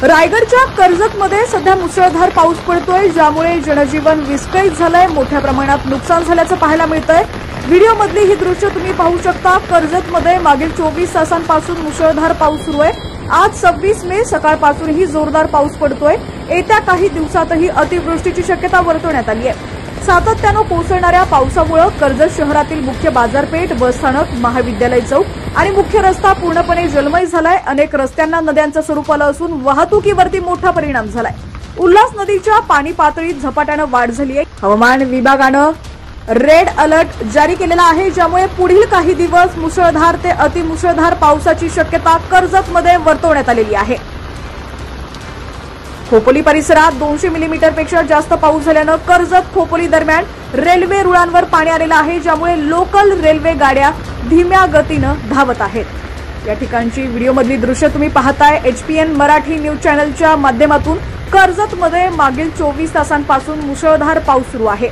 रायगडच्या कर्जतमध्ये सध्या मुसळधार पाऊस पडतोय, ज्यामुळे जनजीवन विस्कळीत झालंय. मोठ्या प्रमाणात नुकसान झाल्याचं पाहायला मिळतंय. व्हिडिओमधली ही दृश्य तुम्ही पाहू शकता. कर्जतमध्ये मागील 24 तासांपासून मुसळधार पाऊस सुरू आहे. आज 26 मे सकाळपासूनही जोरदार पाऊस पडतोय. येत्या काही दिवसातही अतिवृष्टीची शक्यता वर्तवण्यात आली आहे. सातत्यानं कोसळणाऱ्या पावसामुळे कर्जत शहरातील मुख्य बाजारपेठ, बसस्थानक, महाविद्यालय चौक आणि मुख्य रस्ता पूर्णपणे जलमय झालाय. अनेक रस्त्यांना नद्यांचं स्वरूप आलं असून वाहतुकीवरती मोठा परिणाम झालाय. उल्हास नदीच्या पाणी पातळीत झपाट्यानं वाढ झाली आहे. हवामान विभागानं रेड अलर्ट जारी केलेला आहे, ज्यामुळे पुढील काही दिवस मुसळधार ते अतिमुसळधार पावसाची शक्यता कर्जतमध्ये वर्तवण्यात आलेली आहे. खोपोली परिसरात 200 मिलीमीटरपेक्षा जास्त पाऊस झाल्यानं कर्जत खोपोली दरम्यान रेल्वे रुळांवर पाणी आलेलं आहे, ज्यामुळे लोकल रेल्वे गाड्या धीम्या गतीनं धावत आहेत. या ठिकाणची व्हिडिओमधली दृश्य तुम्ही पाहताय. HPN मराठी न्यूज चॅनलच्या माध्यमातून कर्जतमध्ये मागील 24 तासांपासून मुसळधार पाऊस सुरू आहे.